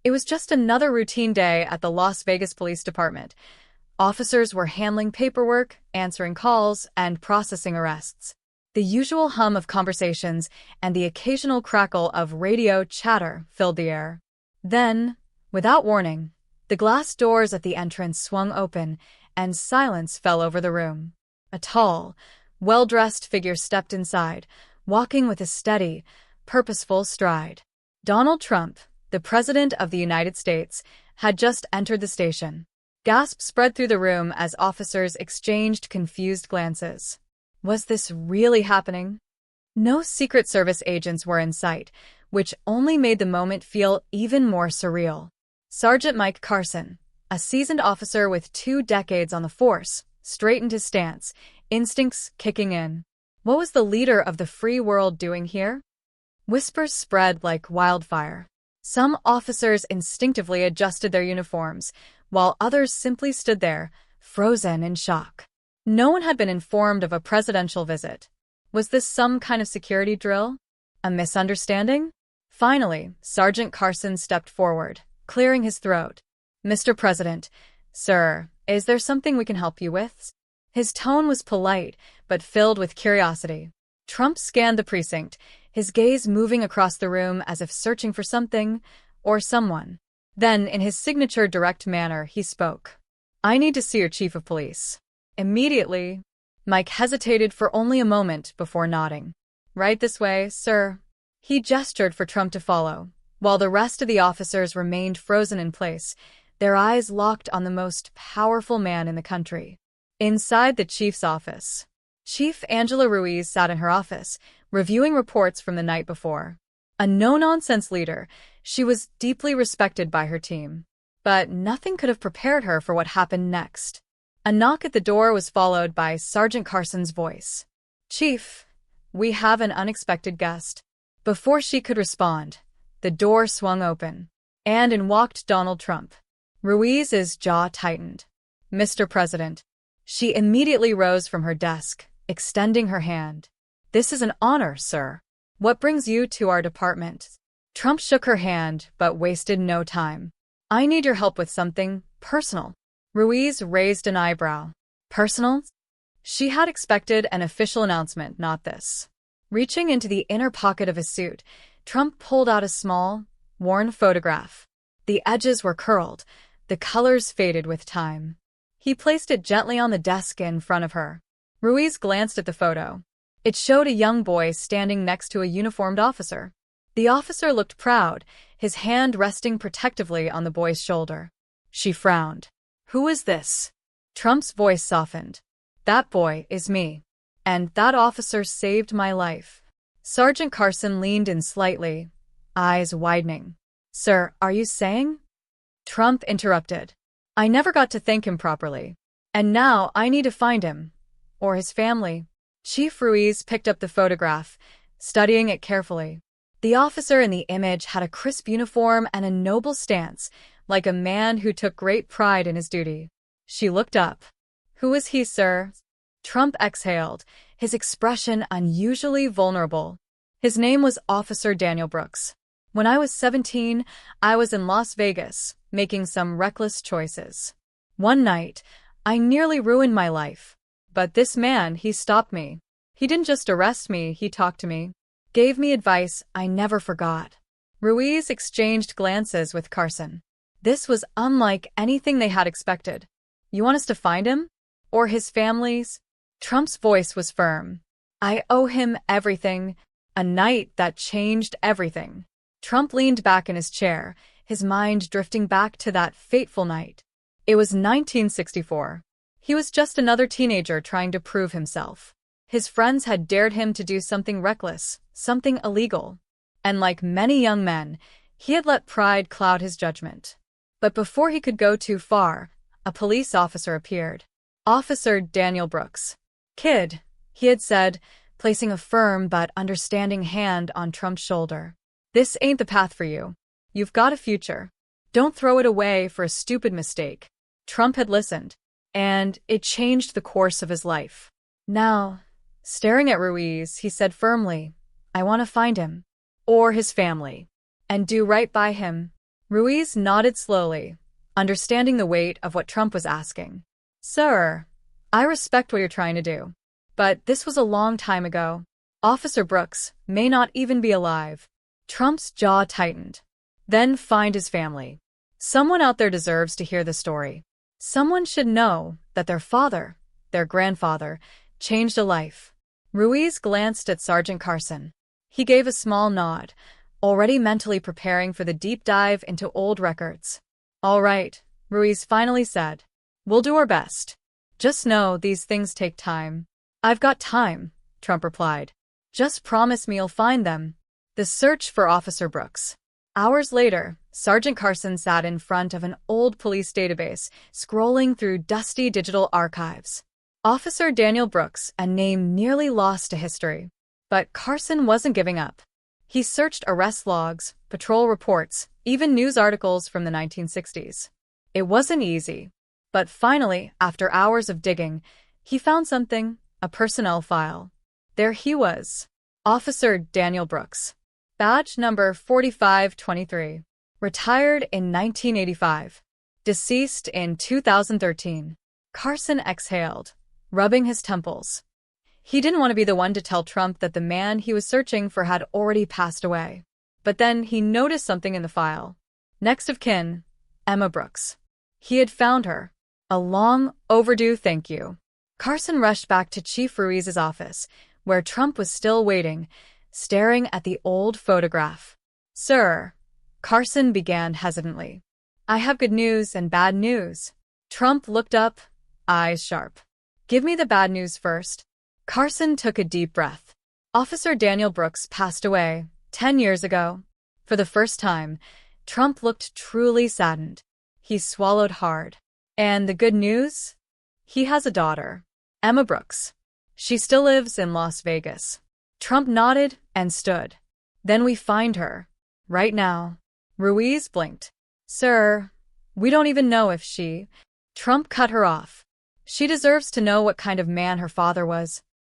It was just another routine day at the Las Vegas Police Department. Officers were handling paperwork, answering calls, and processing arrests. The usual hum of conversations and the occasional crackle of radio chatter filled the air. Then, without warning, the glass doors at the entrance swung open, and silence fell over the room. A tall, well-dressed figure stepped inside, walking with a steady, purposeful stride. Donald Trump, the President of the United States, had just entered the station. Gasps spread through the room as officers exchanged confused glances. Was this really happening? No Secret Service agents were in sight, which only made the moment feel even more surreal. Sergeant Mike Carson, a seasoned officer with 2 decades on the force, straightened his stance, instincts kicking in. What was the leader of the free world doing here? Whispers spread like wildfire. Some officers instinctively adjusted their uniforms, while others simply stood there, frozen in shock. No one had been informed of a presidential visit. Was this some kind of security drill? A misunderstanding? Finally, Sergeant Carson stepped forward, clearing his throat. "Mr. President, sir, is there something we can help you with?" His tone was polite, but filled with curiosity. Trump scanned the precinct, his gaze moving across the room as if searching for something or someone. Then, in his signature direct manner, he spoke. "I need to see your chief of police." Immediately, Mike hesitated for only a moment before nodding. "Right this way, sir." He gestured for Trump to follow, while the rest of the officers remained frozen in place, their eyes locked on the most powerful man in the country. Inside the chief's office, Chief Angela Ruiz sat in her office, reviewing reports from the night before. A no-nonsense leader, she was deeply respected by her team. But nothing could have prepared her for what happened next. A knock at the door was followed by Sergeant Carson's voice. "Chief, we have an unexpected guest." Before she could respond, the door swung open, and in walked Donald Trump. Ruiz's jaw tightened. "Mr. President." She immediately rose from her desk, extending her hand. "This is an honor, sir. What brings you to our department?" Trump shook her hand, but wasted no time. "I need your help with something personal." Ruiz raised an eyebrow. "Personal?" She had expected an official announcement, not this. Reaching into the inner pocket of his suit, Trump pulled out a small, worn photograph. The edges were curled, the colors faded with time. He placed it gently on the desk in front of her. Ruiz glanced at the photo. It showed a young boy standing next to a uniformed officer. The officer looked proud, his hand resting protectively on the boy's shoulder. She frowned. "Who is this?" Trump's voice softened. "That boy is me. And that officer saved my life." Sergeant Carson leaned in slightly, eyes widening. "Sir, are you saying?" Trump interrupted. "I never got to thank him properly. And now I need to find him. Or his family." Chief Ruiz picked up the photograph, studying it carefully. The officer in the image had a crisp uniform and a noble stance, like a man who took great pride in his duty. She looked up. "Who is he, sir?" Trump exhaled, his expression unusually vulnerable. "His name was Officer Daniel Brooks. When I was 17, I was in Las Vegas, making some reckless choices. One night, I nearly ruined my life. But this man, he stopped me. He didn't just arrest me, he talked to me. Gave me advice I never forgot." Ruiz exchanged glances with Carson. This was unlike anything they had expected. "You want us to find him? Or his families?" Trump's voice was firm. "I owe him everything. A night that changed everything." Trump leaned back in his chair, his mind drifting back to that fateful night. It was 1964. He was just another teenager trying to prove himself. His friends had dared him to do something reckless, something illegal. And like many young men, he had let pride cloud his judgment. But before he could go too far, a police officer appeared. Officer Daniel Brooks. "Kid," he had said, placing a firm but understanding hand on Trump's shoulder. "This ain't the path for you. You've got a future. Don't throw it away for a stupid mistake." Trump had listened, and it changed the course of his life. Now, staring at Ruiz, he said firmly, "I want to find him, or his family, and do right by him." Ruiz nodded slowly, understanding the weight of what Trump was asking. Sir, I respect what you're trying to do. But this was a long time ago. Officer Brooks may not even be alive. Trump's jaw tightened. Then find his family. Someone out there deserves to hear the story. Someone should know that their father, their grandfather, changed a life. Ruiz glanced at Sergeant Carson. He gave a small nod, already mentally preparing for the deep dive into old records. All right, Ruiz finally said. We'll do our best. Just know these things take time. I've got time, Trump replied. Just promise me you'll find them. The search for Officer Brooks. Hours later, Sergeant Carson sat in front of an old police database, scrolling through dusty digital archives. Officer Daniel Brooks, a name nearly lost to history. But Carson wasn't giving up. He searched arrest logs, patrol reports, even news articles from the 1960s. It wasn't easy. But finally, after hours of digging, he found something, a personnel file. There he was. Officer Daniel Brooks. Badge number 4523. Retired in 1985. Deceased in 2013. Carson exhaled, rubbing his temples. He didn't want to be the one to tell Trump that the man he was searching for had already passed away. But then he noticed something in the file. Next of kin, Emma Brooks. He had found her. A long overdue thank you. Carson rushed back to Chief Ruiz's office, where Trump was still waiting, staring at the old photograph. Sir, Carson began hesitantly. I have good news and bad news. Trump looked up, eyes sharp. Give me the bad news first. Carson took a deep breath. Officer Daniel Brooks passed away 10 years ago. For the first time, Trump looked truly saddened. He swallowed hard. And the good news? He has a daughter, Emma Brooks. She still lives in Las Vegas. Trump nodded and stood. Then we find her. Right now. Ruiz blinked. Sir, we don't even know if she... Trump cut her off. She deserves to know what kind of man her father was.